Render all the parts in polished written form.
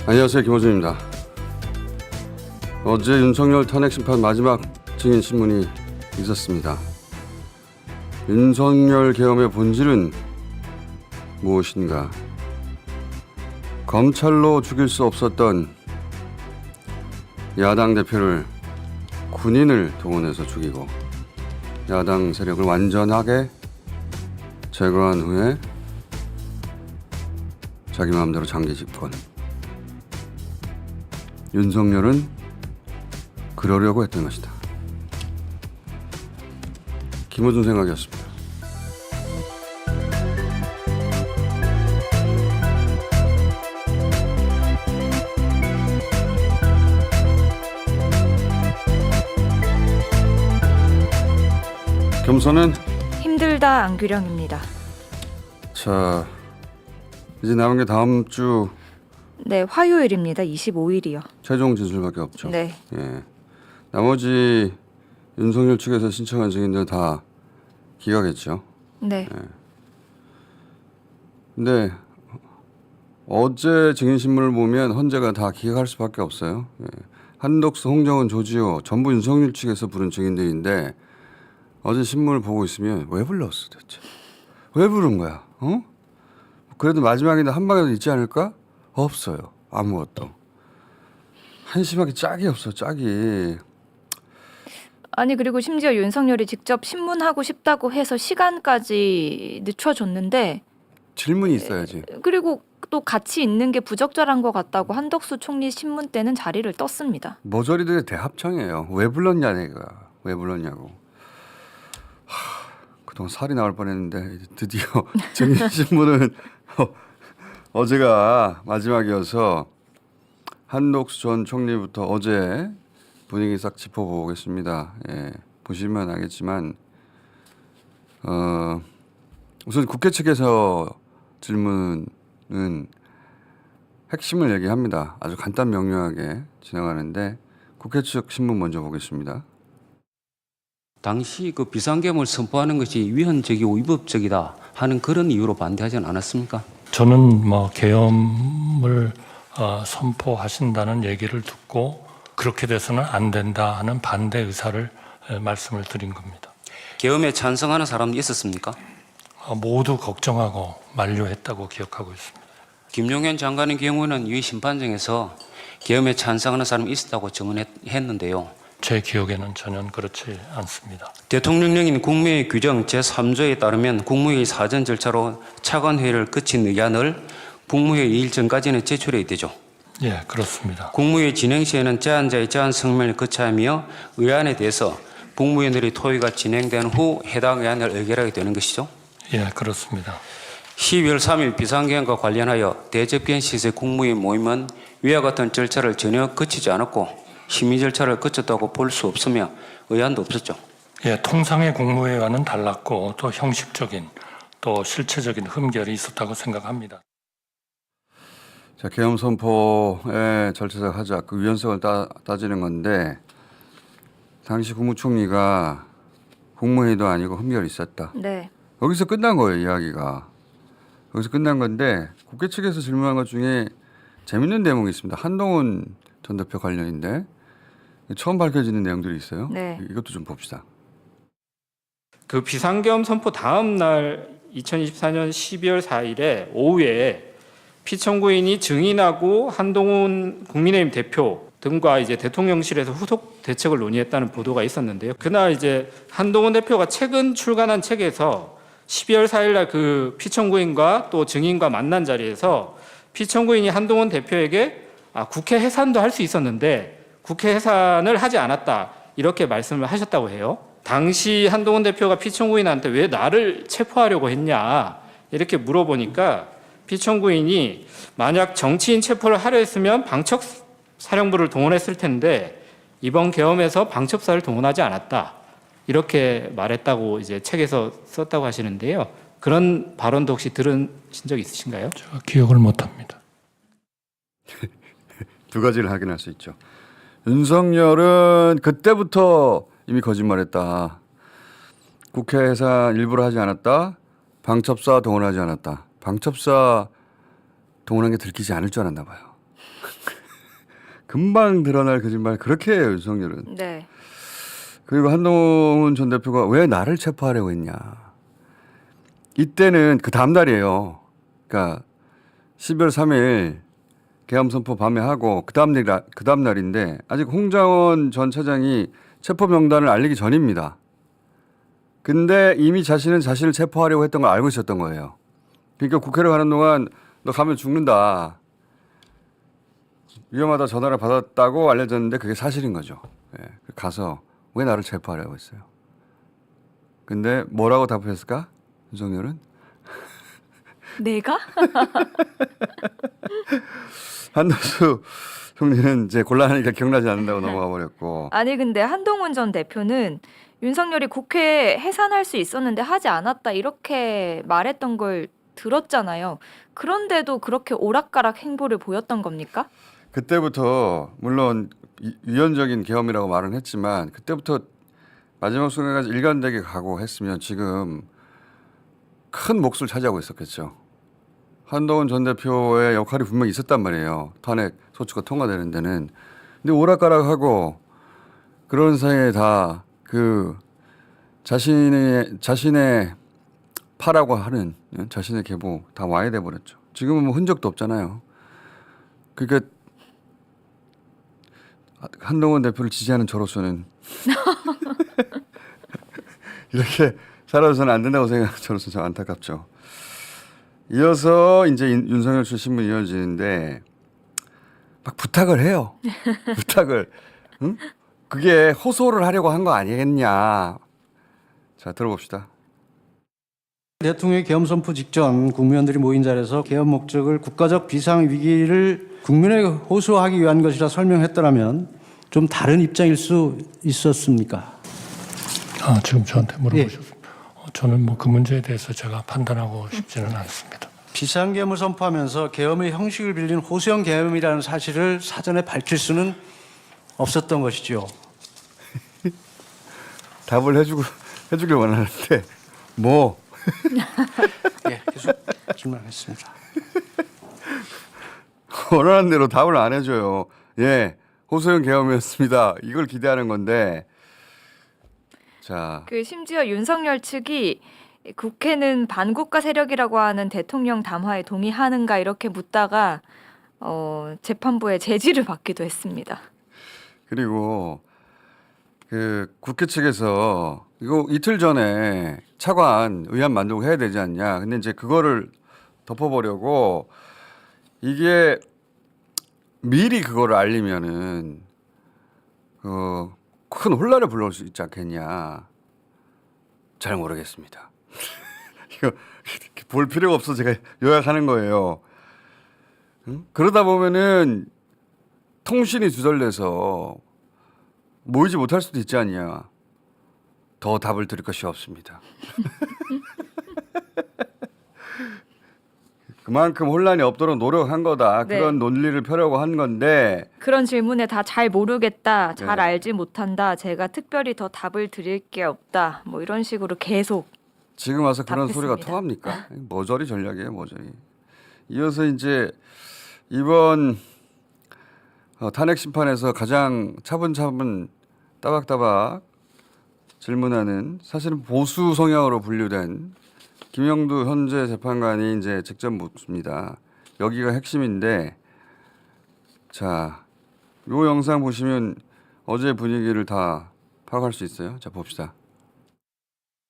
안녕하세요, 김호준입니다. 어제 윤석열 탄핵 심판 마지막 증인 신문이 있었습니다. 윤석열 계엄의 본질은 무엇인가? 검찰로 죽일 수 없었던 야당 대표를 군인을 동원해서 죽이고 야당 세력을 완전하게 제거한 후에 자기 마음대로 장기 집권. 윤석열은 그러려고 했던 것이다. 김호준 생각이었습니다. 겸손은 힘들다 안규령입니다. 자, 이제 남은 게 다음 주 네, 화요일입니다. 25일이요. 최종 진술밖에 없죠. 네. 예. 나머지 윤석열 측에서 신청한 증인들 다 기각했죠. 네. 근데 어제 증인 신문을 보면 헌재가 다 기각할 수밖에 없어요. 예. 한덕수, 홍정은, 조지호 전부 윤석열 측에서 부른 증인들인데 어제 신문을 보고 있으면 왜 불렀어 대체? 왜 부른 거야? 어? 그래도 마지막에는 한 방이라도 있지 않을까? 없어요. 아무것도. 한심하게 짝이 없어. 짝이. 아니 그리고 심지어 윤석열이 직접 신문하고 싶다고 해서 시간까지 늦춰줬는데 질문이 있어야지. 그리고 또 같이 있는 게 부적절한 것 같다고 한덕수 총리 신문 때는 자리를 떴습니다. 모조리들의 대합창이에요. 왜 불렀냐 내가. 왜 불렀냐고. 그동안 살이 나올 뻔했는데 드디어 증인신문은 어제가 마지막이어서 한덕수 전 총리부터 어제 분위기 싹 짚어보겠습니다. 예, 보시면 알겠지만 우선 국회 측에서 질문은 핵심을 얘기합니다. 아주 간단 명료하게 진행하는데 국회 측 신문 먼저 보겠습니다. 당시 그 비상계엄을 선포하는 것이 위헌적이고 위법적이다 하는 그런 이유로 반대하지는 않았습니까? 저는 계엄을 선포하신다는 얘기를 듣고 그렇게 돼서는 안 된다 하는 반대 의사를 말씀을 드린 겁니다. 계엄에 찬성하는 사람도 있었습니까? 모두 걱정하고 만류했다고 기억하고 있습니다. 김용현 장관의 경우는 이 심판정에서 계엄에 찬성하는 사람이 있었다고 증언했는데요. 제 기억에는 전혀 그렇지 않습니다. 대통령령인 국무회의 규정 제3조에 따르면 국무회의 사전 절차로 차관회의를 거친 의안을 국무회의 일정까지는 제출해야 되죠. 예, 그렇습니다. 국무회의 진행 시에는 제안자의 제안 성명을 거쳐하며 의안에 대해서 국무위원들의 토의가 진행된 후 해당 의안을 의결하게 되는 것이죠. 예, 그렇습니다. 12월 3일 비상계엄과 관련하여 대접견 시세 국무회의 모임은 위와 같은 절차를 전혀 거치지 않았고 심의 절차를 거쳤다고 볼 수 없으며 의안도 없었죠. 예, 통상의 국무회의와는 달랐고 또 형식적인 또 실체적인 흠결이 있었다고 생각합니다. 자, 계엄 선포의 절차적 하자 그 위헌성을 따지는 건데 당시 국무총리가 국무회의도 아니고 흠결이 있었다. 네. 여기서 끝난 거예요, 이야기가. 여기서 끝난 건데 국회 측에서 질문한 것 중에 재밌는 대목이 있습니다. 한동훈 전 대표 관련인데 처음 밝혀지는 내용들이 있어요. 네. 이것도 좀 봅시다. 그 비상계엄 선포 다음 날 2024년 12월 4일에 오후에 피청구인이 증인하고 한동훈 국민의힘 대표 등과 이제 대통령실에서 후속 대책을 논의했다는 보도가 있었는데요. 그날 이제 한동훈 대표가 최근 출간한 책에서 12월 4일 날 그 피청구인과 또 증인과 만난 자리에서 피청구인이 한동훈 대표에게 국회 해산도 할 수 있었는데 국회 해산을 하지 않았다 이렇게 말씀을 하셨다고 해요. 당시 한동훈 대표가 피청구인한테 왜 나를 체포하려고 했냐 이렇게 물어보니까 피청구인이 만약 정치인 체포를 하려 했으면 방첩사령부를 동원했을 텐데 이번 계엄에서 방첩사를 동원하지 않았다 이렇게 말했다고 이제 책에서 썼다고 하시는데요. 그런 발언도 혹시 들으신 적 있으신가요? 저 기억을 못합니다. 두 가지를 확인할 수 있죠. 윤석열은 그때부터 이미 거짓말했다. 국회 해산 일부러 하지 않았다. 방첩사 동원하지 않았다. 방첩사 동원한 게 들키지 않을 줄 알았나 봐요. 금방 드러날 거짓말 그렇게 해요, 윤석열은. 네. 그리고 한동훈 전 대표가 왜 나를 체포하려고 했냐. 이때는 그 다음 날이에요. 그러니까 12월 3일 계엄 선포 밤에 하고 그 다음 날인데 아직 홍장원 전 차장이 체포 명단을 알리기 전입니다. 근데 이미 자신은 자신을 체포하려고 했던 걸 알고 있었던 거예요. 그러니까 국회를 가는 동안 너 가면 죽는다. 위험하다 전화를 받았다고 알려졌는데 그게 사실인 거죠. 예. 가서 왜 나를 체포하려고 했어요. 근데 뭐라고 답했을까? 윤석열은? 내가? 한덕수 총리는 이제 곤란하니까 기억나지 않는다고 넘어가 버렸고. 아니 근데 한동훈 전 대표는 윤석열이 국회 해산할 수 있었는데 하지 않았다 이렇게 말했던 걸 들었잖아요. 그런데도 그렇게 오락가락 행보를 보였던 겁니까? 그때부터 물론 유연적인 계엄이라고 말은 했지만 그때부터 마지막 순간까지 일관되게 가고 했으면 지금 큰 몫을 차지하고 있었겠죠. 한동훈 전 대표의 역할이 분명히 있었단 말이에요. 탄핵 소추가 통과되는 데는. 근데 오락가락하고 그런 사이에 다 그 자신의 파라고 하는 자신의 계보 다 와야 돼 버렸죠. 지금은 뭐 흔적도 없잖아요. 그러니까 한동훈 대표를 지지하는 저로서는 이렇게 살아서는 안 된다고 생각하는 저로서 좀 안타깝죠. 이어서 이제 윤석열 씨 신문이 이어지는데 막 부탁을 해요. 부탁을. 응? 그게 호소를 하려고 한 거 아니겠냐. 자, 들어봅시다. 대통령의 계엄 선포 직전 국무위원들이 모인 자리에서 계엄 목적을 국가적 비상 위기를 국민에게 호소하기 위한 것이라 설명했더라면 좀 다른 입장일 수 있었습니까? 지금 저한테 물어보셨습니다. 저는 뭐 그 문제에 대해서 제가 판단하고 싶지는 않습니다. 비상계엄을 선포하면서 계엄의 형식을 빌린 호소형 계엄이라는 사실을 사전에 밝힐 수는 없었던 것이죠. 답을 해주길 원하는데 뭐 예, 계속 질문하겠습니다. 원하는 대로 답을 안 해줘요. 예, 호소형 계엄이었습니다. 이걸 기대하는 건데. 자, 그 심지어 윤석열 측이 국회는 반국가 세력이라고 하는 대통령 담화에 동의하는가 이렇게 묻다가 재판부의 제지를 받기도 했습니다. 그리고 그 국회 측에서 이거 이틀 전에 차관 의안 만족해야 되지 않냐. 근데 이제 그거를 덮어보려고 이게 미리 그거를 알리면은 큰 혼란을 불러올 수 있지 않겠냐. 잘 모르겠습니다. 이거 볼 필요가 없어 제가 요약하는 거예요. 응? 그러다 보면은 통신이 두절돼서 모이지 못할 수도 있지 않냐. 더 답을 드릴 것이 없습니다. 그만큼 혼란이 없도록 노력한 거다. 네. 그런 논리를 펴려고 한 건데 그런 질문에 다 잘 모르겠다, 잘 네. 알지 못한다, 제가 특별히 더 답을 드릴 게 없다, 뭐 이런 식으로 계속 지금 와서 그런 답했습니다. 소리가 통합니까? 모조리 전략이에요, 모조리. 이어서 이제 이번 탄핵 심판에서 가장 차분차분 따박따박 질문하는 사실은 보수 성향으로 분류된 김영두 현재 재판관이 이제 직접 묻습니다. 여기가 핵심인데, 자, 요 영상 보시면 어제 분위기를 다 파악할 수 있어요. 자, 봅시다.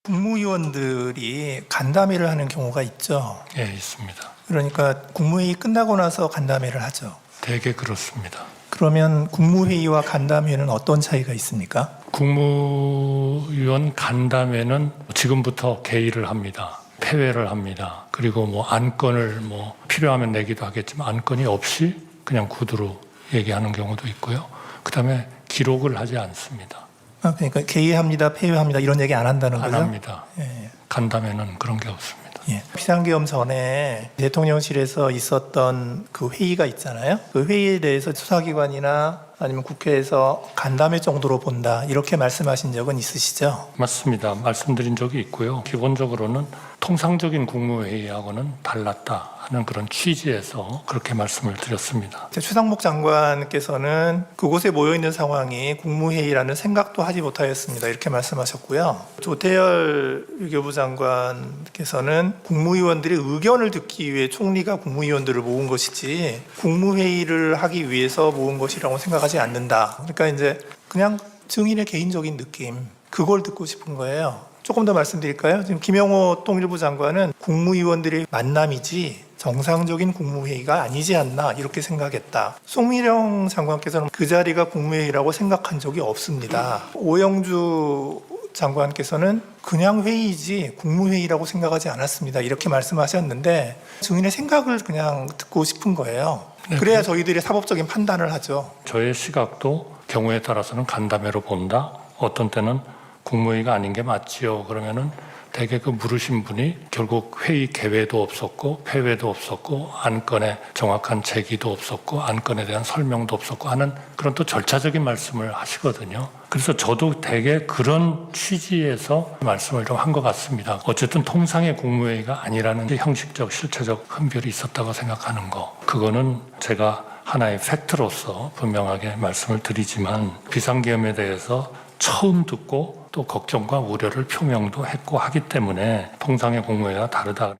국무위원들이 간담회를 하는 경우가 있죠. 예, 있습니다. 그러니까 국무회의 끝나고 나서 간담회를 하죠. 되게 그렇습니다. 그러면 국무회의와 간담회는 어떤 차이가 있습니까? 국무위원 간담회는 지금부터 개의를 합니다. 폐회를 합니다. 그리고 뭐 안건을 뭐 필요하면 내기도 하겠지만 안건이 없이 그냥 구두로 얘기하는 경우도 있고요. 그다음에 기록을 하지 않습니다. 그러니까 개의합니다, 폐회합니다 이런 얘기 안 한다는 안 거죠? 합니다. 예. 간담회는 그런 게 없습니다. 예. 비상계엄 전에 대통령실에서 있었던 그 회의가 있잖아요. 그 회의에 대해서 수사기관이나 아니면 국회에서 간담회 정도로 본다 이렇게 말씀하신 적은 있으시죠? 맞습니다. 말씀드린 적이 있고요. 기본적으로는 통상적인 국무회의하고는 달랐다 하는 그런 취지에서 그렇게 말씀을 드렸습니다. 최상목 장관께서는 그곳에 모여 있는 상황이 국무회의라는 생각도 하지 못하였습니다. 이렇게 말씀하셨고요. 조태열 외교부 장관께서는 국무위원들의 의견을 듣기 위해 총리가 국무위원들을 모은 것이지 국무회의를 하기 위해서 모은 것이라고 생각하지 않는다. 그러니까 이제 그냥 증인의 개인적인 느낌, 그걸 듣고 싶은 거예요. 조금 더 말씀드릴까요? 지금 김영호 통일부 장관은 국무위원들의 만남이지 정상적인 국무회의가 아니지 않나 이렇게 생각했다. 송미령 장관께서는 그 자리가 국무회의라고 생각한 적이 없습니다. 오영주 장관께서는 그냥 회의지 국무회의라고 생각하지 않았습니다. 이렇게 말씀하셨는데 증인의 생각을 그냥 듣고 싶은 거예요. 그래야 저희들이 사법적인 판단을 하죠. 저의 시각도 경우에 따라서는 간담회로 본다. 어떤 때는 국무회의가 아닌 게 맞지요. 그러면은 대개 그 물으신 분이 결국 회의 개회도 없었고 폐회도 없었고 안건에 정확한 제기도 없었고 안건에 대한 설명도 없었고 하는 그런 또 절차적인 말씀을 하시거든요. 그래서 저도 대개 그런 취지에서 말씀을 좀 한 것 같습니다. 어쨌든 통상의 국무회의가 아니라는 형식적 실체적 흠결이 있었다고 생각하는 거, 그거는 제가 하나의 팩트로서 분명하게 말씀을 드리지만 비상계엄에 대해서 처음 듣고 또 걱정과 우려를 표명도 했고 하기 때문에 통상의 국무회의와 다르다.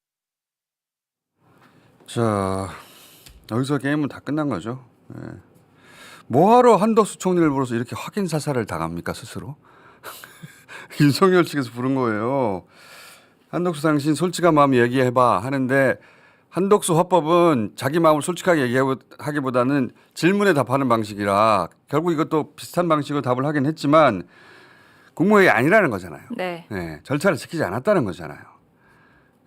자, 여기서 게임은 다 끝난 거죠. 예. 뭐하러 한덕수 총리를 불러서 이렇게 확인 사살을 당합니까 스스로? 윤석열 측에서 부른 거예요. 한덕수 당신 솔직한 마음 얘기해봐 하는데 한덕수 화법은 자기 마음을 솔직하게 얘기하기보다는 질문에 답하는 방식이라 결국 이것도 비슷한 방식으로 답을 하긴 했지만 국무회의 아니라는 거잖아요. 네. 네, 절차를 지키지 않았다는 거잖아요.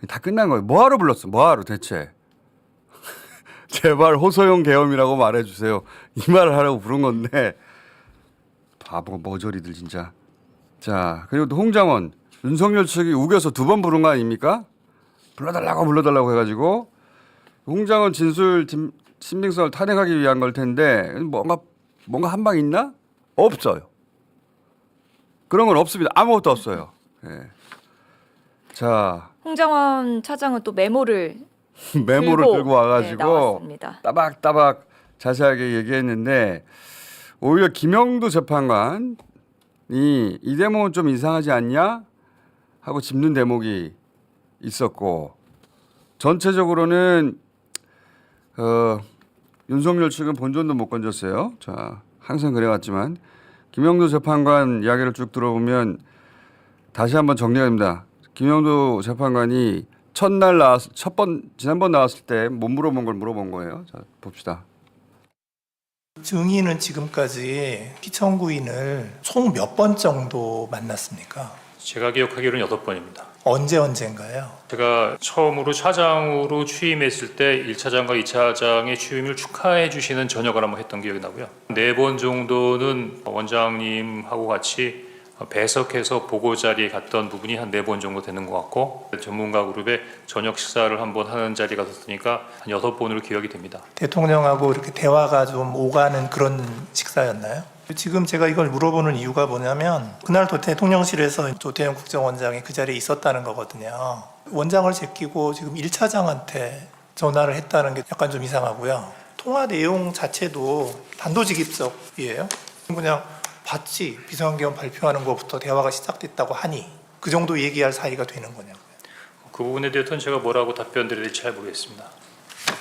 다 끝난 거예요. 뭐하러 불렀어? 뭐하러 대체? 제발 호소용 계엄이라고 말해주세요. 이 말을 하라고 부른 건데 바보 머저리들 진짜. 자, 그리고 또 홍장원 윤석열 측이 우겨서 2번 부른 거 아닙니까? 불러달라고 해가지고 홍장원 진술 신빙성을 탄핵하기 위한 걸 텐데 뭔가 한 방 있나? 없어요. 그런 건 없습니다. 아무것도 없어요. 예. 자, 홍장원 차장은 또 메모를 들고 와가지고 네, 나왔습니다. 따박따박 자세하게 얘기했는데 오히려 김영도 재판관이 이 대목은 좀 이상하지 않냐 하고 짚는 대목이 있었고 전체적으로는 윤석열 측은 본전도 못 건졌어요. 자, 항상 그래왔지만 김영도 재판관 이야기를 쭉 들어보면 다시 한번 정리가 됩니다. 김영도 재판관이 지난번 나왔을 때 못 물어본 걸 물어본 거예요. 자, 봅시다. 증인은 지금까지 피청구인을 총 몇 번 정도 만났습니까? 제가 기억하기로는 8번입니다. 언제인가요? 제가 처음으로 차장으로 취임했을 때 1차장과 2차장의 취임을 축하해 주시는 저녁을 한번 했던 기억이 나고요. 4번 정도는 원장님하고 같이 배석해서 보고 자리에 갔던 부분이 한 4번 정도 되는 것 같고 전문가 그룹의 저녁 식사를 한번 하는 자리가 있었으니까 한 6번으로 기억이 됩니다. 대통령하고 이렇게 대화가 좀 오가는 그런 식사였나요? 지금 제가 이걸 물어보는 이유가 뭐냐면 그날 대통령실에서 조태현 국정원장이 그 자리에 있었다는 거거든요. 원장을 제끼고 지금 1차장한테 전화를 했다는 게 약간 좀 이상하고요. 통화 내용 자체도 단도직입적이에요. 그냥 봤지 비상계엄 발표하는 것부터 대화가 시작됐다고 하니 그 정도 얘기할 사이가 되는 거냐고요. 그 부분에 대해서는 제가 뭐라고 답변 드려야 될지 잘 모르겠습니다.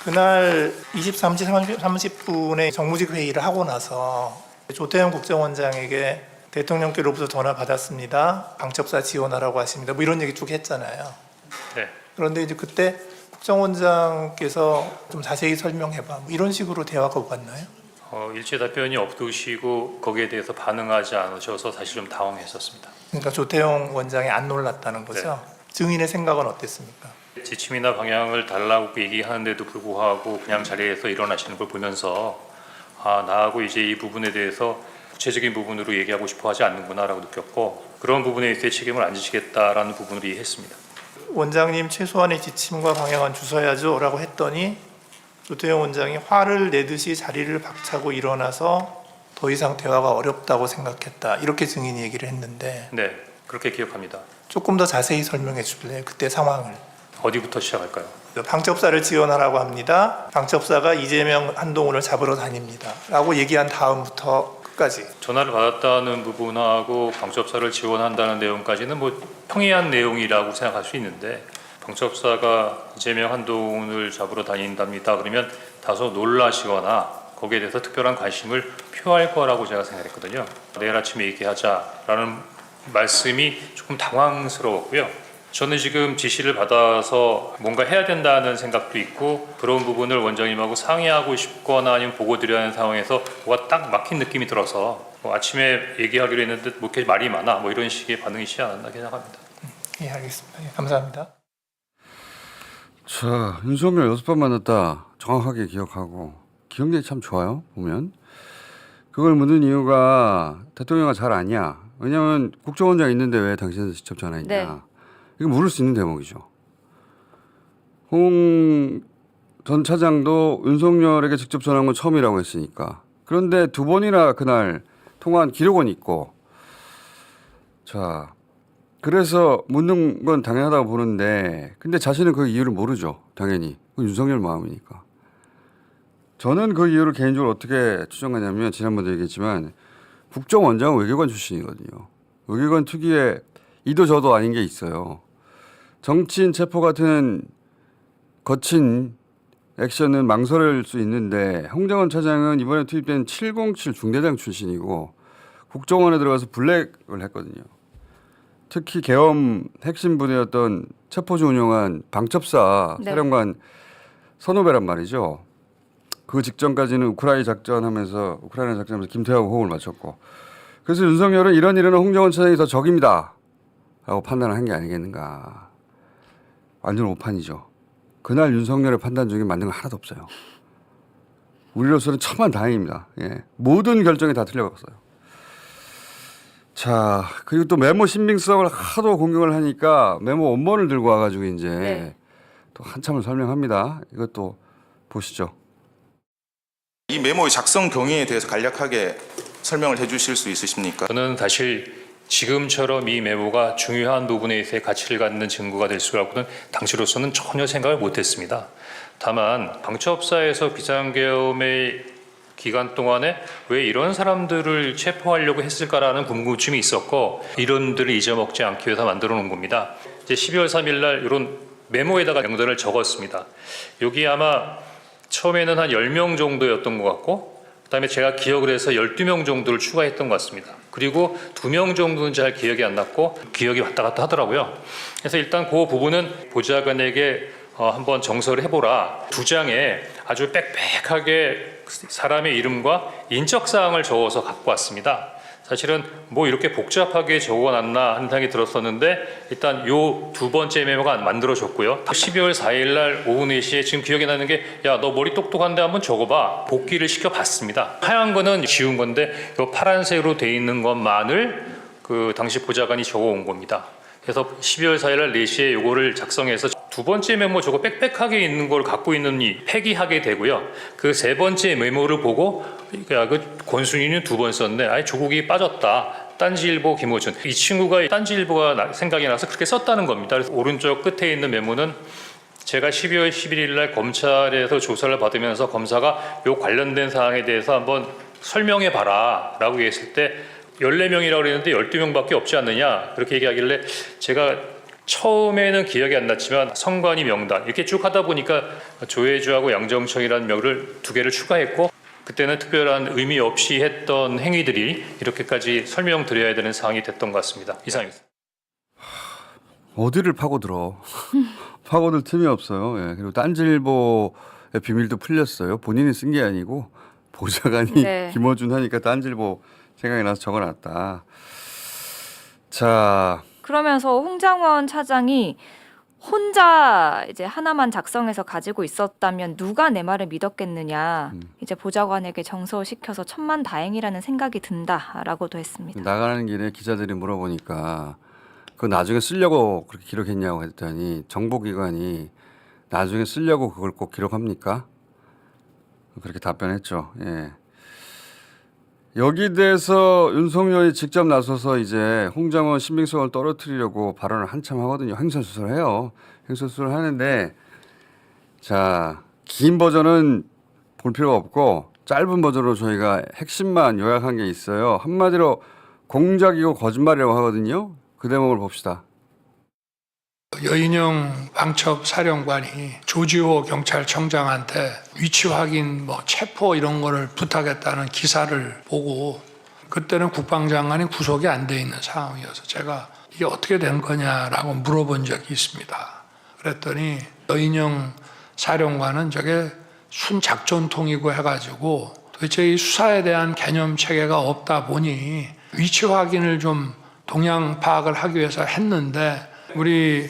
그날 23시 30분에 정무직 회의를 하고 나서 조태현 국정원장에게 대통령께로부터 전화 받았습니다. 방첩사 지원하라고 하십니다. 뭐 이런 얘기 쭉 했잖아요. 네. 그런데 이제 그때 국정원장께서 좀 자세히 설명해봐. 뭐 이런 식으로 대화가 오갔나요? 일체 답변이 없으시고 거기에 대해서 반응하지 않으셔서 사실 좀 당황했었습니다. 그러니까 조태현 원장이 안 놀랐다는 거죠. 네. 증인의 생각은 어땠습니까? 지침이나 방향을 달라고 얘기하는데도 불구하고 그냥 자리에서 일어나시는 걸 보면서 나하고 이제 이 부분에 대해서 구체적인 부분으로 얘기하고 싶어 하지 않는구나라고 느꼈고 그런 부분에 있어서 책임을 안 지시겠다라는 부분으로 이해했습니다. 원장님 최소한의 지침과 방향은 주셔야죠 라고 했더니 조태현 원장이 화를 내듯이 자리를 박차고 일어나서 더 이상 대화가 어렵다고 생각했다. 이렇게 증인이 얘기를 했는데 네. 그렇게 기억합니다. 조금 더 자세히 설명해 줄래요? 그때 상황을. 어디부터 시작할까요? 방첩사를 지원하라고 합니다. 방첩사가 이재명, 한동훈을 잡으러 다닙니다. 라고 얘기한 다음부터 끝까지. 전화를 받았다는 부분하고 방첩사를 지원한다는 내용까지는 뭐 평이한 내용이라고 생각할 수 있는데, 방첩사가 이재명, 한동훈을 잡으러 다닌답니다. 그러면 다소 놀라시거나 거기에 대해서 특별한 관심을 표할 거라고 제가 생각했거든요. 내일 아침에 얘기하자라는 말씀이 조금 당황스러웠고요. 저는 지금 지시를 받아서 뭔가 해야 된다는 생각도 있고, 그런 부분을 원장님하고 상의하고 싶거나 아니면 보고 드려야 하는 상황에서 뭐가 딱 막힌 느낌이 들어서 뭐 아침에 얘기하기로 했는데 뭐 이렇게 말이 많아 뭐 이런 식의 반응이시지 않았나 생각합니다. 예, 알겠습니다. 예, 감사합니다. 자, 윤석열 6번 만났다. 정확하게 기억하고. 기억력이 참 좋아요, 보면. 그걸 묻는 이유가 대통령이 잘 아냐. 왜냐하면 국정원장 있는데 왜 당신한테 직접 전화했냐. 네. 이거 물을 수 있는 대목이죠. 홍 전 차장도 윤석열에게 직접 전화한 건 처음이라고 했으니까. 그런데 2번이나 그날 통화한 기록은 있고. 자, 그래서 묻는 건 당연하다고 보는데, 근데 자신은 그 이유를 모르죠. 당연히. 그건 윤석열 마음이니까. 저는 그 이유를 개인적으로 어떻게 추정하냐면, 지난번도 얘기했지만 국정원장은 외교관 출신이거든요. 외교관 특유의 이도 저도 아닌 게 있어요. 정치인 체포 같은 거친 액션은 망설일 수 있는데, 홍정원 차장은 이번에 투입된 707 중대장 출신이고 국정원에 들어가서 블랙을 했거든요. 특히 계엄 핵심 부대였던 체포주 운영한 방첩사 네. 사령관 선후배란 말이죠. 그 직전까지는 우크라이나 작전하면서 김태하고 호흡을 맞췄고, 그래서 윤석열은 이런 일은 홍정원 차장이 더 적입니다 라고 판단을 한 게 아니겠는가. 완전 오판이죠. 그날 윤석열의 판단 중에 맞는 건 하나도 없어요. 우리로서는 천만다행입니다. 예. 모든 결정이 다 틀려갔어요. 자, 그리고 또 메모 신빙성을 하도 공격을 하니까 메모 원본을 들고 와가지고 이제 네. 또 한참을 설명합니다. 이것도 보시죠. 이 메모의 작성 경위에 대해서 간략하게 설명을 해주실 수 있으십니까? 저는 사실 지금처럼 이 메모가 중요한 부분에 있어 가치를 갖는 증거가 될 수라고는 당시로서는 전혀 생각을 못했습니다. 다만 방첩사에서 비상계엄의 기간 동안에 왜 이런 사람들을 체포하려고 했을까라는 궁금증이 있었고, 이론들을 잊어먹지 않기 위해서 만들어 놓은 겁니다. 이제 12월 3일 날 이런 메모에다가 명단을 적었습니다. 여기 아마 처음에는 한 10명 정도였던 것 같고, 그다음에 제가 기억을 해서 12명 정도를 추가했던 것 같습니다. 그리고 2명 정도는 잘 기억이 안 났고 기억이 왔다 갔다 하더라고요. 그래서 일단 그 부분은 보좌관에게 한번 정서를 해보라. 2장에 아주 빽빽하게 사람의 이름과 인적사항을 적어서 갖고 왔습니다. 사실은 뭐 이렇게 복잡하게 적어놨나 하는 생각이 들었었는데, 일단 요 2번째 메모가 만들어졌고요. 12월 4일 날 오후 4시에 지금 기억이 나는 게, 야, 너 머리 똑똑한데 한번 적어봐. 복기를 시켜봤습니다. 하얀 거는 지운 건데 요 파란색으로 돼 있는 것만을 그 당시 보좌관이 적어온 겁니다. 그래서 12월 4일 날 4시에 요거를 작성해서 2번째 메모 저거 빽빽하게 있는 걸 갖고 있는 이 폐기하게 되고요. 그 3번째 메모를 보고, 야, 그 권순위는 2번 썼네. 아예 조국이 빠졌다. 딴지일보 김호준. 이 친구가 딴지일보가 생각이 나서 그렇게 썼다는 겁니다. 그래서 오른쪽 끝에 있는 메모는 제가 12월 11일 날 검찰에서 조사를 받으면서 검사가 요 관련된 사항에 대해서 한번 설명해 봐라 라고 했을 때 14명이라고 그랬는데 12명밖에 없지 않느냐 그렇게 얘기하길래, 제가 처음에는 기억이 안 났지만 성관이 명단 이렇게 쭉 하다 보니까 조혜주하고 양정청이라는 명을 2개를 추가했고, 그때는 특별한 의미 없이 했던 행위들이 이렇게까지 설명드려야 되는 상황이 됐던 것 같습니다. 이상입니다. 어디를 파고들어. 파고들 틈이 없어요. 예. 그리고 딴지일보의 비밀도 풀렸어요. 본인이 쓴 게 아니고 보좌관이 네. 김어준 하니까 딴지일보 생각이 나서 적어놨다. 자, 그러면서 홍장원 차장이 혼자 이제 하나만 작성해서 가지고 있었다면 누가 내 말을 믿었겠느냐. 이제 보좌관에게 정서시켜서 천만다행이라는 생각이 든다라고도 했습니다. 나가는 길에 기자들이 물어보니까 그거 나중에 쓰려고 그렇게 기록했냐고 했더니, 정보기관이 나중에 쓰려고 그걸 꼭 기록합니까? 그렇게 답변했죠. 예. 여기 대해서 윤석열이 직접 나서서 이제 홍장원 신빙성을 떨어뜨리려고 발언을 한참 하거든요. 횡설수설해요. 횡설수설 하는데 자, 긴 버전은 볼 필요가 없고 짧은 버전으로 저희가 핵심만 요약한 게 있어요. 한마디로 공작이고 거짓말이라고 하거든요. 그 대목을 봅시다. 여인영 방첩 사령관이 조지호 경찰청장한테 위치 확인, 체포 이런 거를 부탁했다는 기사를 보고 그때는 국방장관이 구속이 안 돼 있는 상황이어서 제가 이게 어떻게 된 거냐라고 물어본 적이 있습니다. 그랬더니 여인영 사령관은 저게 순작전통이고 해가지고 도대체 이 수사에 대한 개념 체계가 없다 보니 위치 확인을 좀 동향 파악을 하기 위해서 했는데 우리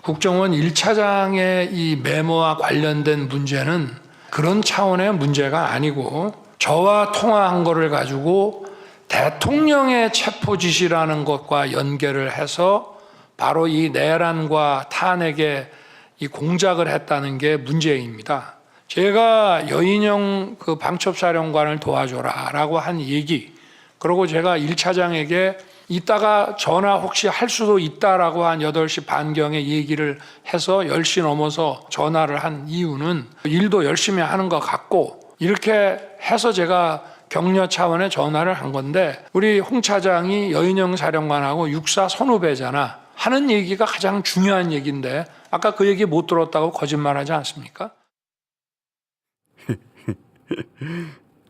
국정원 1차장의 이 메모와 관련된 문제는 그런 차원의 문제가 아니고 저와 통화한 거를 가지고 대통령의 체포 지시라는 것과 연결을 해서 바로 이 내란과 탄핵에 이 공작을 했다는 게 문제입니다. 제가 여인영 그 방첩사령관을 도와줘라라고 한 얘기, 그리고 제가 1차장에게 이따가 전화 혹시 할 수도 있다라고 한 8시 반경에 얘기를 해서 10시 넘어서 전화를 한 이유는 일도 열심히 하는 것 같고 이렇게 해서 제가 격려 차원의 전화를 한 건데 우리 홍 차장이 여인영 사령관하고 육사 선후배잖아 하는 얘기가 가장 중요한 얘기인데 아까 그 얘기 못 들었다고 거짓말하지 않습니까?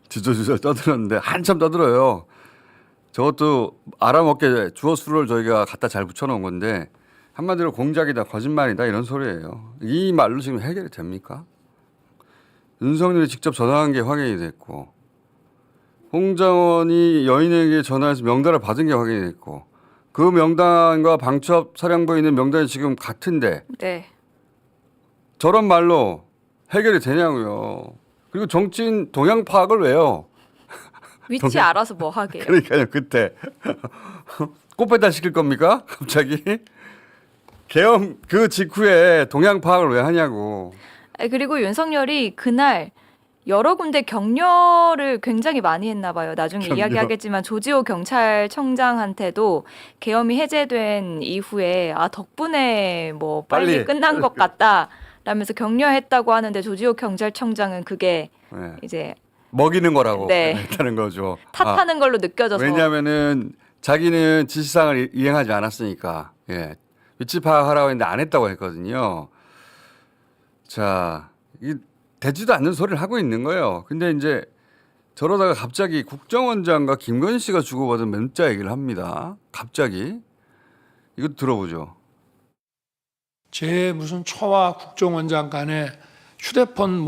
주저주저 떠들었는데 한참 떠들어요. 저것도 알아먹게 주어수를 저희가 갖다 잘 붙여놓은 건데 한마디로 공작이다, 거짓말이다 이런 소리예요. 이 말로 지금 해결이 됩니까? 윤석열이 직접 전화한 게 확인이 됐고 홍장원이 여인에게 전화해서 명단을 받은 게 확인이 됐고 그 명단과 방첩 사령부에 있는 명단이 지금 같은데 네. 저런 말로 해결이 되냐고요. 그리고 정치인 동향 파악을 왜요? 위치 알아서 뭐 하게요. 그러니까요. 그때 꽃배달 시킬 겁니까? 갑자기 계엄 그 직후에 동향 파악을 왜 하냐고. 그리고 윤석열이 그날 여러 군데 격려를 굉장히 많이 했나 봐요. 나중에 격려. 이야기하겠지만 조지호 경찰청장한테도 계엄이 해제된 이후에 덕분에 뭐 빨리 빨리. 끝난 것 같다 라면서 격려했다고 하는데 조지호 경찰청장은 그게 네. 이제 먹이는 거라고 네. 했다는 거죠. 탓하는 걸로 느껴져서 왜냐하면은 자기는 지시사항을 이행하지 않았으니까 위치 파악하라고 했는데 안 했다고 했거든요. 자, 이 되지도 않는 소리를 하고 있는 거예요. 근데 이제 저러다가 갑자기 국정원장과 김건희 씨가 주고받은 문자 얘기를 합니다. 갑자기 이것도 들어보죠. 제 무슨 처와 국정원장 간에 휴대폰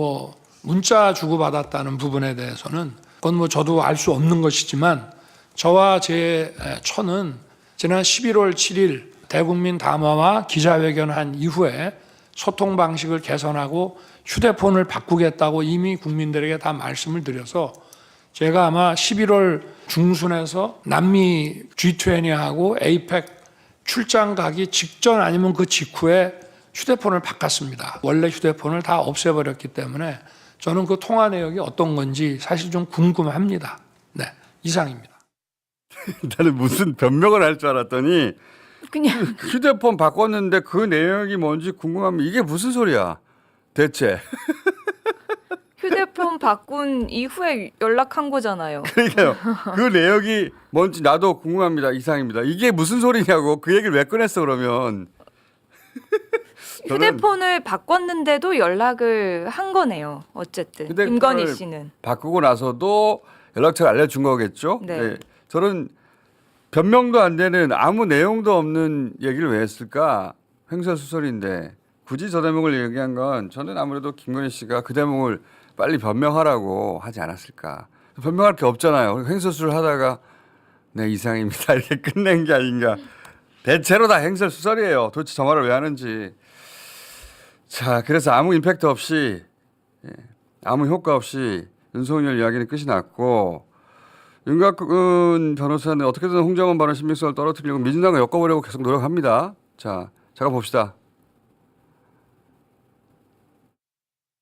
문자 주고받았다는 부분에 대해서는 그건 저도 알 수 없는 것이지만 저와 제 처는 지난 11월 7일 대국민 담화와 기자회견한 이후에 소통 방식을 개선하고 휴대폰을 바꾸겠다고 이미 국민들에게 다 말씀을 드려서 제가 아마 11월 중순에서 남미 G20하고 에이펙 출장 가기 직전 아니면 그 직후에 휴대폰을 바꿨습니다. 원래 휴대폰을 다 없애버렸기 때문에 저는 그 통화 내역이 어떤 건지 사실 좀 궁금합니다. 네, 이상입니다. 나는 무슨 변명을 할 줄 알았더니 그냥 휴대폰 바꿨는데 그 내용이 뭔지 궁금하면 이게 무슨 소리야 대체. 휴대폰 바꾼 이후에 연락한 거잖아요. 그러니까요. 그 내역이 뭔지 나도 궁금합니다. 이상입니다. 이게 무슨 소리냐고. 그 얘기를 왜 꺼냈어 그러면. 휴대폰을 바꿨는데도 연락을 한 거네요. 어쨌든 휴대폰을 김건희 씨는. 바꾸고 나서도 연락처를 알려준 거겠죠. 네. 저는 변명도 안 되는 아무 내용도 없는 얘기를 왜 했을까. 횡설수설인데 굳이 저 대목을 얘기한 건 저는 아무래도 김건희 씨가 그 대목을 빨리 변명하라고 하지 않았을까. 변명할 게 없잖아요. 횡설수설 하다가 네 이상입니다 이렇게 끝낸 게 아닌가. 대체로 다 횡설수설이에요. 도대체 저 말을 왜 하는지. 자, 그래서 아무 임팩트 없이 아무 효과 없이 윤석열 이야기는 끝이 났고 윤곽근 변호사는 어떻게든 홍장원 발언 신빙성을 떨어뜨리려고 민주당을 엮어보려고 계속 노력합니다. 자, 잠깐 봅시다.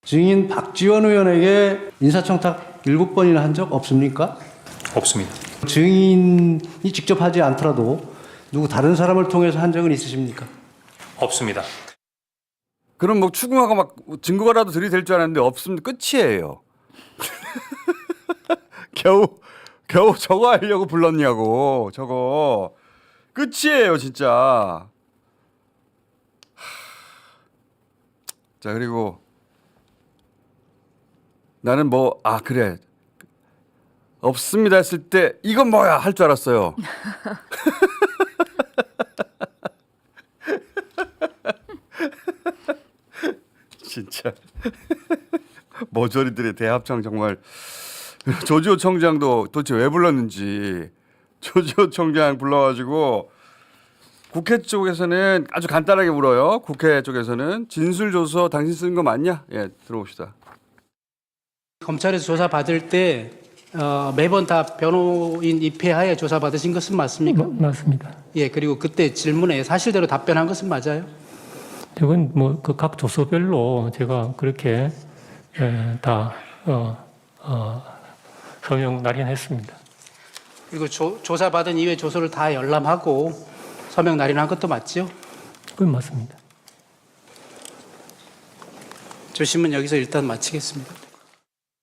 증인 박지원 의원에게 인사청탁 7번이나 한 적 없습니까? 없습니다. 증인이 직접 하지 않더라도 누구 다른 사람을 통해서 한 적은 있으십니까? 없습니다. 그럼 뭐 추궁하고 막 증거라도 들이댈 줄 알았는데 없으면 끝이에요. 겨우 저거 하려고 불렀냐고. 저거 끝이에요 진짜. 자 그리고 나는 뭐 그래 없습니다 했을 때 이건 뭐야 할 줄 알았어요. 진짜 머저리들의 대합창 정말. 조지호 청장도 도대체 왜 불렀는지. 조지호 청장 불러가지고 국회 쪽에서는 아주 간단하게 물어요. 국회 쪽에서는 진술조서 당신 쓴 거 맞냐? 예, 들어봅시다. 검찰에서 조사 받을 때 매번 다 변호인 입회하에 조사 받으신 것은 맞습니까? 맞습니다. 예, 그리고 그때 질문에 사실대로 답변한 것은 맞아요? 이건 뭐 그 각 조서별로 제가 그렇게 다 서명 날인했습니다. 그리고 조사 받은 이후에 조서를 다 열람하고 서명 날인한 것도 맞죠? 그건 맞습니다. 조심은 여기서 일단 마치겠습니다.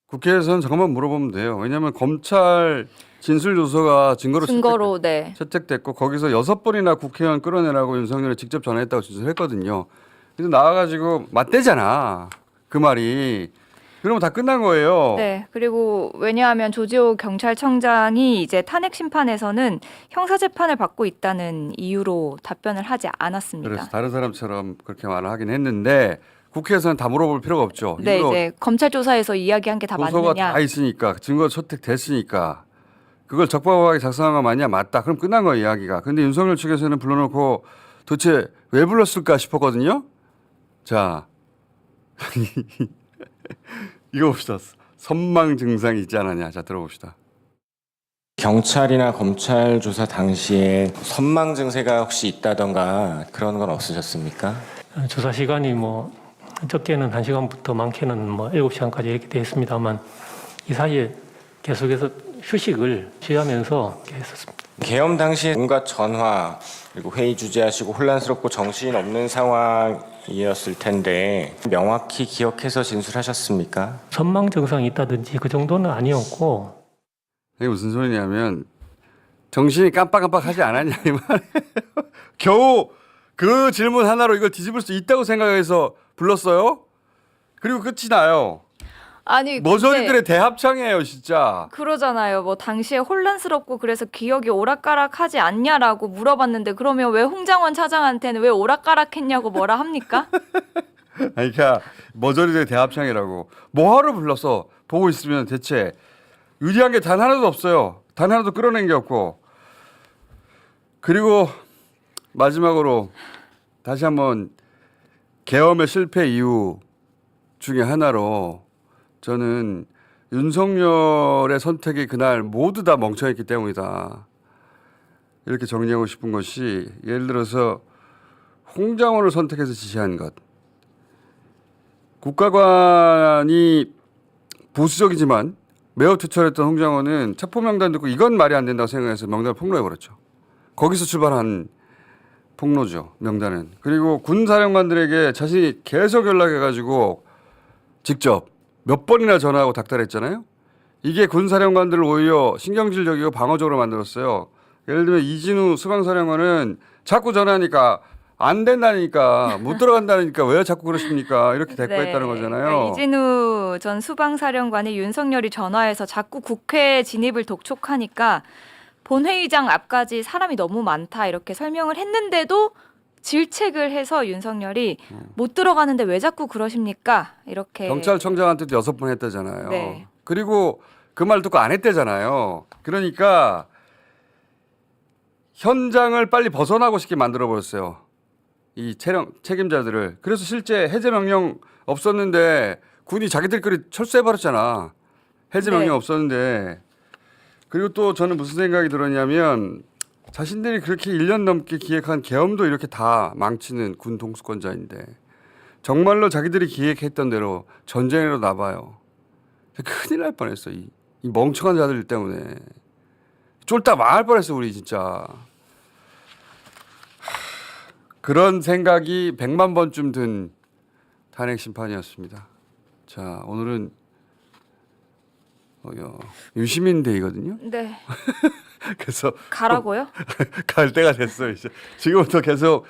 국회에서는 잠깐만 물어보면 돼요. 왜냐하면 검찰 진술조서가 증거로 네. 채택됐고 거기서 6번이나 국회의원 끌어내라고 윤석열이 직접 전화했다고 진술했거든요. 근데 나와가지고 맞대잖아. 그 말이. 그러면 다 끝난 거예요. 네. 그리고 왜냐하면 조지호 경찰청장이 이제 탄핵 심판에서는 형사 재판을 받고 있다는 이유로 답변을 하지 않았습니다. 그래서 다른 사람처럼 그렇게 말을 하긴 했는데 국회에서는 다 물어볼 필요가 없죠. 네, 이제 검찰 조사에서 이야기한 게 다 조서가 맞느냐. 다 있으니까 증거 채택됐으니까 그걸 적법하게 작성한 거 맞냐? 맞다. 그럼 끝난 거예요 이야기가. 근데 윤석열 측에서는 불러놓고 도대체 왜 불렀을까 싶었거든요. 자 이거 봅시다. 선망 증상이 있지 않았냐. 자 들어봅시다. 경찰이나 검찰 조사 당시에 선망 증세가 혹시 있다던가 그런 건 없으셨습니까? 조사 시간이 뭐 적게는 1시간부터 많게는 뭐 7시간까지 이렇게 되어 있습니다만 이 사이에 계속해서 휴식을 취하면서 이렇게 했었습니다. 계엄 당시에 온갖 전화 그리고 회의 주재하시고 혼란스럽고 정신 없는 상황이었을 텐데 명확히 기억해서 진술하셨습니까? 선망 증상이 있다든지 그 정도는 아니었고. 이게 무슨 소리냐면 정신이 깜빡깜빡하지 않았냐 이 말이에요. 겨우 그 질문 하나로 이걸 뒤집을 수 있다고 생각해서 불렀어요. 그리고 끝이 나요. 아니 머저리들의 대합창이에요 진짜. 그러잖아요. 뭐 당시에 혼란스럽고 그래서 기억이 오락가락하지 않냐라고 물어봤는데 그러면 왜 홍장원 차장한테는 왜 오락가락했냐고 뭐라 합니까? 아니 그러니까 머저리들의 대합창이라고. 뭐하러 불러서 보고 있으면 대체 유리한 게 단 하나도 없어요. 단 하나도 끌어낸 게 없고. 그리고 마지막으로 다시 한번 계엄의 실패 이유 중에 하나로 저는 윤석열의 선택이 그날 모두 다 멍청했기 때문이다. 이렇게 정리하고 싶은 것이 예를 들어서 홍장원을 선택해서 지시한 것. 국가관이 보수적이지만 매우 투철했던 홍장원은 체포명단 듣고 이건 말이 안 된다고 생각해서 명단을 폭로해버렸죠. 거기서 출발한 폭로죠. 명단은. 그리고 군사령관들에게 자신이 계속 연락해가지고 직접 몇 번이나 전화하고 닥달했잖아요. 이게 군사령관들을 오히려 신경질적이고 방어적으로 만들었어요. 예를 들면 이진우 수방사령관은 자꾸 전화하니까 안 된다니까 못 들어간다니까 왜 자꾸 그러십니까? 이렇게 대꾸했다는 거잖아요. 그러니까 이진우 전 수방사령관이 윤석열이 전화해서 자꾸 국회 진입을 독촉하니까 본회의장 앞까지 사람이 너무 많다 이렇게 설명을 했는데도 질책을 해서 윤석열이 못 들어가는데 왜 자꾸 그러십니까? 이렇게 경찰청장한테도 6번 했다잖아요. 네. 그리고 그 말 듣고 안 했대잖아요. 그러니까 현장을 빨리 벗어나고 싶게 만들어버렸어요. 이 책임자들을. 그래서 실제 해제 명령 없었는데 군이 자기들끼리 철수해버렸잖아. 해제 명령 네. 없었는데. 그리고 또 저는 무슨 생각이 들었냐면 자신들이 그렇게 1년 넘게 기획한 계엄도 이렇게 다 망치는 군 통수권자인데 정말로 자기들이 기획했던 대로 전쟁으로 나봐요. 큰일 날 뻔했어. 이 멍청한 자들 때문에. 쫄딱 망할 뻔했어 우리 진짜. 그런 생각이 100만 번쯤 든 탄핵 심판이었습니다. 자, 오늘은 유시민 데이거든요. 네. 그래서 가라고요? 갈 때가 됐어 이제. 지금부터 계속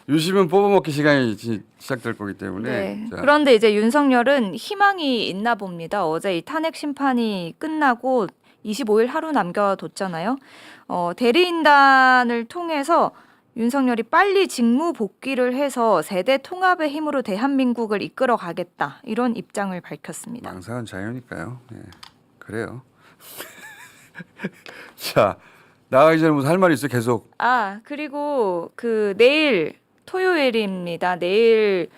유시민 뽑아먹기 시간이 시작될 거기 때문에. 네. 자, 그런데 이제 윤석열은 희망이 있나 봅니다. 어제 이 탄핵 심판이 끝나고 25일 하루 남겨뒀잖아요. 대리인단을 통해서 윤석열이 빨리 직무 복귀를 해서 세대 통합의 힘으로 대한민국을 이끌어 가겠다. 이런 입장을 밝혔습니다. 망상은 자유니까요. 네. 그래요. 자, 나가기 전에 무슨 할 말이 있어요? 계속. 그리고 내일 토요일입니다. 내일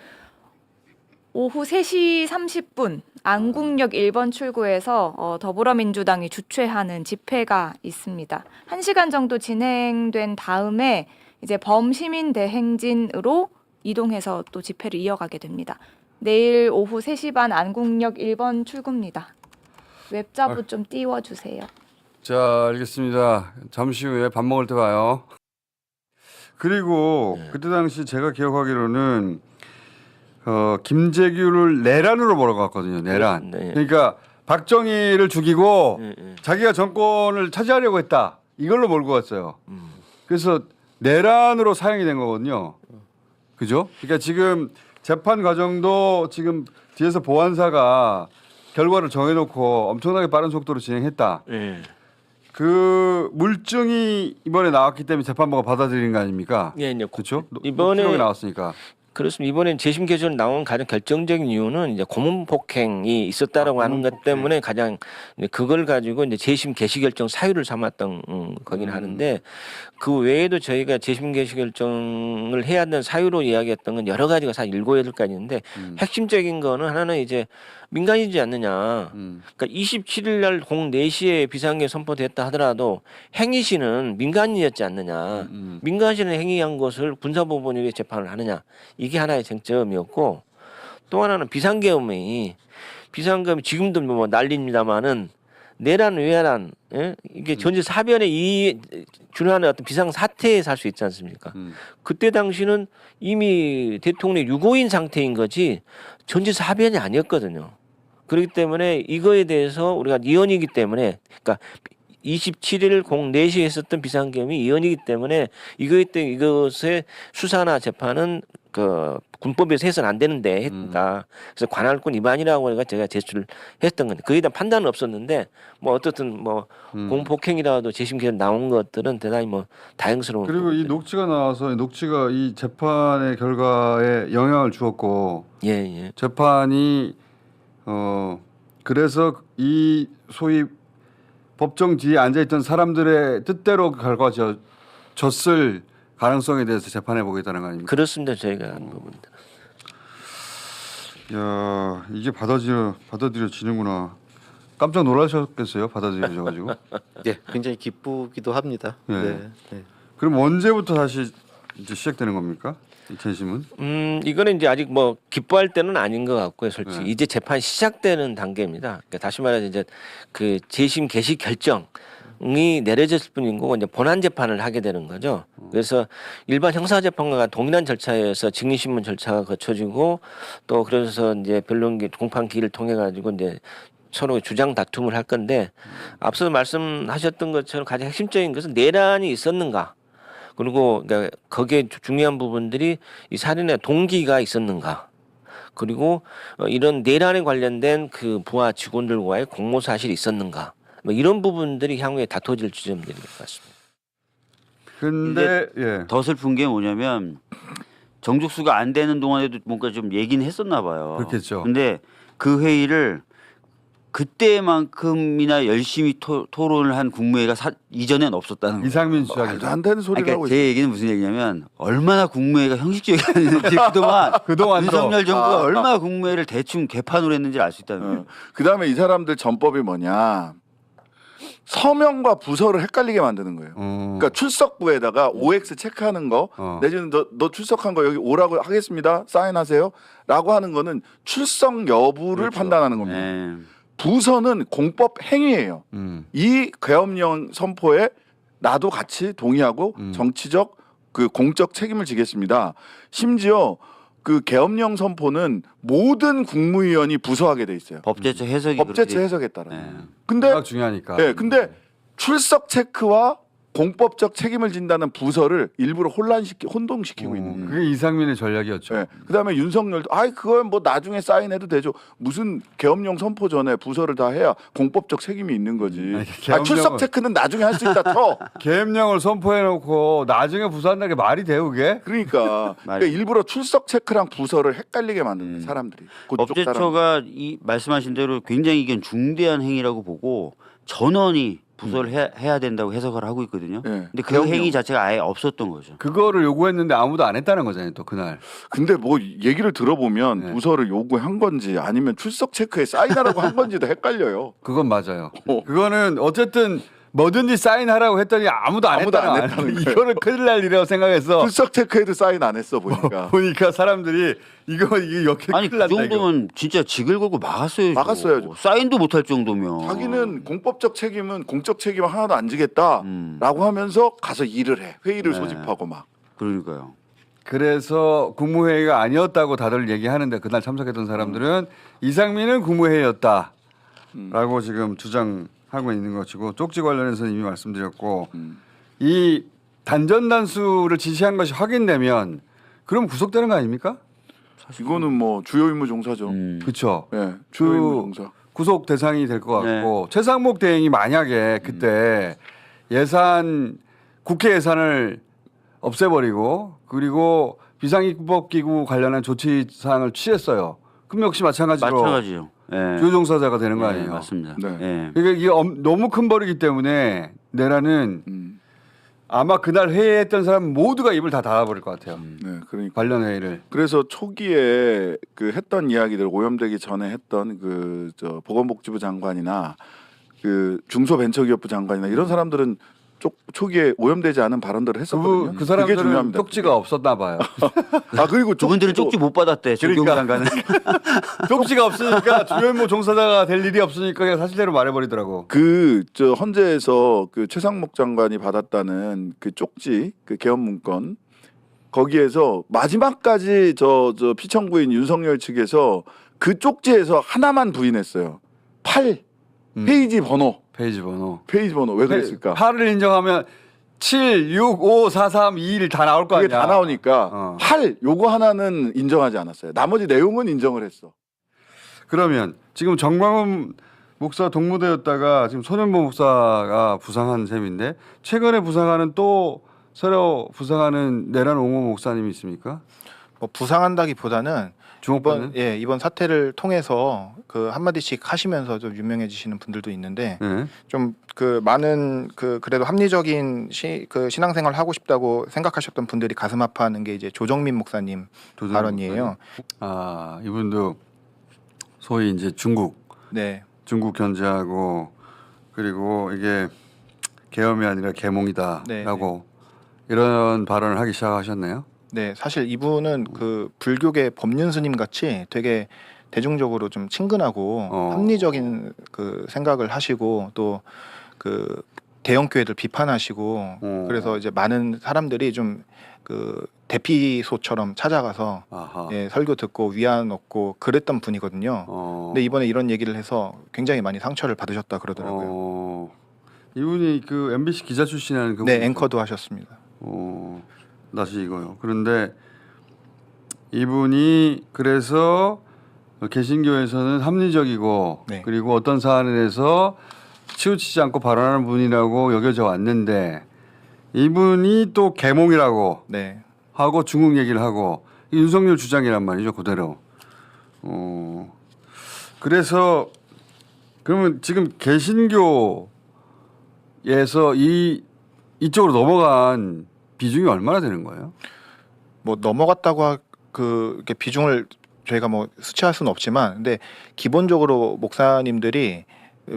오후 3시 30분 안국역 1번 출구에서 더불어민주당이 주최하는 집회가 있습니다. 1시간 정도 진행된 다음에 이제 범시민대행진으로 이동해서 또 집회를 이어가게 됩니다. 내일 오후 3시 반 안국역 1번 출구입니다. 웹자부 좀 띄워주세요. 자, 알겠습니다. 잠시 후에 밥 먹을 때 봐요. 그리고 그때 당시 제가 기억하기로는 김재규를 내란으로 몰아갔거든요. 내란. 네. 그러니까 박정희를 죽이고 자기가 정권을 차지하려고 했다. 이걸로 몰고 갔어요. 그래서 내란으로 사형이 된 거거든요. 그죠? 그러니까 지금 재판 과정도 지금 뒤에서 보안사가 결과를 정해놓고 엄청나게 빠른 속도로 진행했다. 예. 그 물증이 이번에 나왔기 때문에 재판부가 받아들인 거 아닙니까? 예, 이제 그렇죠? 이번에 녹취록이 나왔으니까. 그렇습니다. 이번엔 재심 개정 나온 가장 결정적인 이유는 이제 고문 폭행이 있었다라고 하는 것 때문에 가장 이제 그걸 가지고 이제 재심 개시 결정 사유를 삼았던 거긴 하는데 그 외에도 저희가 재심 개시 결정을 해야 하는 사유로 이야기했던 건 여러 가지가 사실 7, 8가지인데 핵심적인 거는 하나는 이제 민간이지 않느냐. 그러니까 27일 날 04시에 비상계엄 선포됐다 하더라도 행위시는 민간인이었지 않느냐. 민간인은 행위한 것을 군사법원이 왜 재판을 하느냐. 이게 하나의 쟁점이었고 또 하나는 비상계엄이 지금도 뭐 난리입니다마는 내란 외란 이게 전체 사변에 이 준하는 어떤 비상 사태에 살 수 있지 않습니까? 그때 당시는 이미 대통령이 유고인 상태인 거지 전체 사변이 아니었거든요. 그렇기 때문에 이거에 대해서 우리가 이언이기 때문에 그러니까 27일 04시에 있었던 비상계엄이 이언이기 때문에 이것의 수사나 재판은 그 군법에서 해서는 안 되는데 했다. 그래서 관할권 위반이라고 해서 제가 제출을 했던 건데 그에 대한 판단은 없었는데 뭐 어떻든 뭐 공폭행이라도 재심 개정 나온 것들은 대단히 뭐 다행스러운. 그리고 이 녹취가 나와서 녹취가 이 재판의 결과에 영향을 주었고 예. 재판이 그래서 이 소위 법정 뒤에 앉아있던 사람들의 뜻대로 결과졌을 가능성에 대해서 재판해 보겠다는 거 아닙니까? 그렇습니다. 저희가 한 부분들. 야, 이게 받아들여지는구나. 깜짝 놀라셨겠어요? 받아들여져가지고. 네, 굉장히 기쁘기도 합니다. 네. 그럼 언제부터 다시 이제 시작되는 겁니까? 이 재심은? 이거는 이제 아직 뭐 기뻐할 때는 아닌 것 같고요. 솔직히 이제 재판 시작되는 단계입니다. 그러니까 다시 말해서 이제 그 재심 개시 결정이 내려졌을 뿐인 거고 이제 본안 재판을 하게 되는 거죠. 그래서 일반 형사 재판과 동일한 절차에서 증인신문 절차가 거쳐지고 또 그래서 이제 변론기 공판기를 통해 가지고 이제 서로 주장 다툼을 할 건데 앞서 말씀하셨던 것처럼 가장 핵심적인 것은 내란이 있었는가. 그리고 그러니까 거기에 중요한 부분들이 이 살인의 동기가 있었는가. 그리고 이런 내란에 관련된 그 부하 직원들과의 공모 사실이 있었는가. 뭐 이런 부분들이 향후에 다퉈질 지점들인 것 같습니다. 근데 더 슬픈 게 뭐냐면 정족수가 안 되는 동안에도 뭔가 좀 얘기는 했었나 봐요. 그렇겠죠. 근데 그 회의를 그때만큼이나 열심히 토론을 한 국무회의가 이전엔 없었다는 거예요. 이상민 수석이 말도 안 되는 소리를 그러니까 하고 제 얘기는 무슨 얘기냐면 얼마나 국무회의가 형식적이었는지 그동안 윤석열 정부가 얼마나 국무회의를 대충 개판으로 했는지 알 수 있다는 거예요. 그다음에 이 사람들 전법이 뭐냐? 서명과 부서를 헷갈리게 만드는 거예요. 그러니까 출석부에다가 OX 체크하는 거 내지는 너 출석한 거 여기 오라고 하겠습니다. 사인하세요. 라고 하는 거는 출석 여부를 그렇죠. 판단하는 겁니다. 부서는 공법 행위예요. 이 계엄령 선포에 나도 같이 동의하고 정치적 그 공적 책임을 지겠습니다. 심지어 그 계엄령 선포는 모든 국무위원이 부서하게 돼 있어요. 법제처 해석이 법제처 그렇게- 해석에 따라. 네. 근데 중요하니까. 네, 근데 출석 체크와 공법적 책임을 진다는 부서를 일부러 혼동시키고 있는 거예요. 그게 이상민의 전략이었죠. 네. 그다음에 윤석열도 그걸 뭐 나중에 사인해도 되죠. 무슨 계엄령 선포 전에 부서를 다 해야 공법적 책임이 있는 거지. 출석 체크는 나중에 할 수 있다 쳐. 계엄령을 선포해놓고 나중에 부서한다는 게 말이 돼요, 그게? 그러니까 일부러 출석 체크랑 부서를 헷갈리게 만드는 거예요, 사람들이. 그쪽 사람들이. 법제처가 이 말씀하신 대로 굉장히 이건 중대한 행위라고 보고 전원이 부서를 해야 된다고 해석을 하고 있거든요. 근데 그 행위 자체가 아예 없었던 거죠. 그거를 요구했는데 아무도 안 했다는 거잖아요, 또 그날. 근데 뭐 얘기를 들어보면 부서를 요구한 건지 아니면 출석 체크에 사인하라고 한 건지도 헷갈려요. 그건 맞아요. 그거는 어쨌든 뭐든지 사인하라고 했더니 아무도 안 했다는 거예요. 이거는 큰일 날 일이라고 생각해서 출석 체크에도 사인 안 했어 보니까. 보니까 사람들이 이게 역행 아니 큰일 그 난다, 정도면 진짜 직을 걸고 막았어야죠. 막았어야죠. 사인도 못할 정도면. 자기는 공법적 책임은 공적 책임 하나도 안 지겠다라고 하면서 가서 일을 해. 회의를 소집하고 막. 그러니까요. 그래서 국무회의가 아니었다고 다들 얘기하는데 그날 참석했던 사람들은 이상민은 국무회의였다라고 지금 주장하고 있는 것이고 쪽지 관련해서는 이미 말씀드렸고 이 단전단수를 지시한 것이 확인되면 그럼 구속되는 거 아닙니까? 이거는 뭐 주요 임무 종사죠. 그렇죠. 네, 주요 임무 종사. 구속 대상이 될 것 같고 최상목 대행이 만약에 그때 예산 국회 예산을 없애버리고 그리고 비상입법기구 관련한 조치 사항을 취했어요. 그럼 역시 마찬가지로 주요 종사자가 되는 거 아니에요? 맞습니다. 그러니까 이게 너무 큰 벌이기 때문에 내라는 아마 그날 회의했던 사람 모두가 입을 다 닫아버릴 것 같아요. 네, 그러니까 관련 회의를. 그래서 초기에 그 했던 이야기들 오염되기 전에 했던 그 저 보건복지부 장관이나 그 중소벤처기업부 장관이나 이런 사람들은 초기에 오염되지 않은 발언들을 했었거든요. 그 사람들은 그게 중요합니다. 쪽지가 없었나 봐요. 그리고 그분들은 쪽지 못 받았대. 조경 장관은. 쪽지가 없으니까 주요 임무 종사자가 될 일이 없으니까 그냥 사실대로 말해버리더라고. 그 저 헌재에서 그 최상목 장관이 받았다는 그 쪽지 그 개헌 문건 거기에서 마지막까지 저 피청구인 윤석열 측에서 그 쪽지에서 하나만 부인했어요. 8 페이지 번호. 페이지 번호. 왜 그랬을까? 8을 인정하면 7, 6, 5, 4, 3, 2, 1 다 나올 거 아니야. 그게 다 나오니까 8 요거 하나는 인정하지 않았어요. 나머지 내용은 인정을 했어. 그러면 지금 정광훈 목사 동무대였다가 지금 손현보 목사가 부상한 셈인데 최근에 부상하는 또 새로 부상하는 내란 옹호 목사님이 있습니까? 뭐 부상한다기보다는 이번 사태를 통해서 그 한마디씩 하시면서 좀 유명해지시는 분들도 있는데 좀 그 많은 그 그래도 합리적인 그 신앙생활 하고 싶다고 생각하셨던 분들이 가슴 아파하는 게 이제 조정민 목사님 발언이에요. 아 이분도 소위 이제 중국 견제하고 그리고 이게 계엄이 아니라 계몽이다라고 이런 발언을 하기 시작하셨네요. 네, 사실 이분은 그 불교계 법륜 스님 같이 되게 대중적으로 좀 친근하고 합리적인 그 생각을 하시고 또 그 대형 교회들 비판하시고 그래서 이제 많은 사람들이 좀 그 대피소처럼 찾아가서 설교 듣고 위안 얻고 그랬던 분이거든요. 근데 이번에 이런 얘기를 해서 굉장히 많이 상처를 받으셨다 그러더라고요. 이분이 그 MBC 기자 출신이라는 그 네, 앵커도 하셨습니다. 다시 이거요. 그런데 이분이 그래서 개신교에서는 합리적이고 그리고 어떤 사안에 대해서 치우치지 않고 발언하는 분이라고 여겨져 왔는데 이분이 또 계몽이라고 하고 중국 얘기를 하고 윤석열 주장이란 말이죠. 그대로. 그래서 그러면 지금 개신교에서 이쪽으로 넘어간 비중이 얼마나 되는 거예요? 뭐 넘어갔다고 이렇게 비중을 저희가 뭐 수치할 수는 없지만, 근데 기본적으로 목사님들이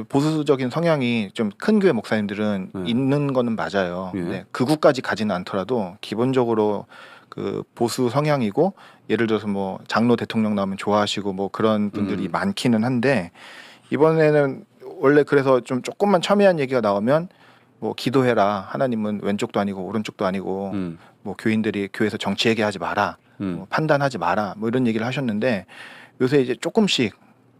보수적인 성향이 좀 큰 교회 목사님들은 있는 거는 맞아요. 네, 극우까지 가지는 않더라도 기본적으로 그 보수 성향이고 예를 들어서 뭐 장로 대통령 나오면 좋아하시고 뭐 그런 분들이 많기는 한데 이번에는 원래 그래서 좀 조금만 첨예한 얘기가 나오면 뭐 기도해라. 하나님은 왼쪽도 아니고 오른쪽도 아니고 뭐 교인들이 교회에서 정치 얘기하지 마라. 뭐 판단하지 마라. 뭐 이런 얘기를 하셨는데 요새 이제 조금씩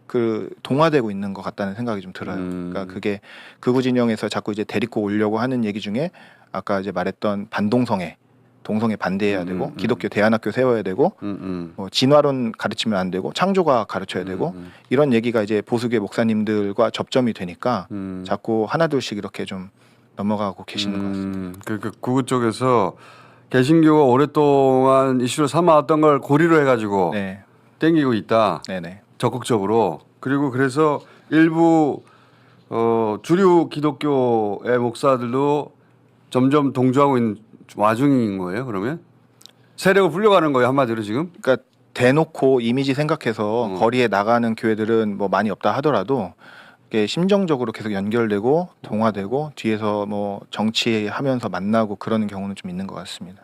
그 동화되고 있는 것 같다는 생각이 좀 들어요. 그러니까 그게 극우 진영에서 자꾸 이제 데리고 오려고 하는 얘기 중에 아까 이제 말했던 반동성애, 동성애 반대해야 되고 기독교 대안학교 세워야 되고 뭐 진화론 가르치면 안 되고 창조가 가르쳐야 되고 이런 얘기가 이제 보수계 목사님들과 접점이 되니까 자꾸 하나둘씩 이렇게 좀 넘어가고 계시는 것 같습니다. 그 구구 쪽에서 개신교가 오랫동안 이슈로 삼아왔던 걸 고리로 해가지고 네. 땡기고 있다. 네네. 적극적으로. 그리고 그래서 일부 주류 기독교의 목사들도 점점 동조하고 있는 와중인 거예요. 그러면 세력을 불려가는 거예요. 한마디로 지금. 그러니까 대놓고 이미지 생각해서 거리에 나가는 교회들은 뭐 많이 없다 하더라도 이게 심정적으로 계속 연결되고 동화되고 뒤에서 뭐 정치하면서 만나고 그러는 경우는 좀 있는 것 같습니다.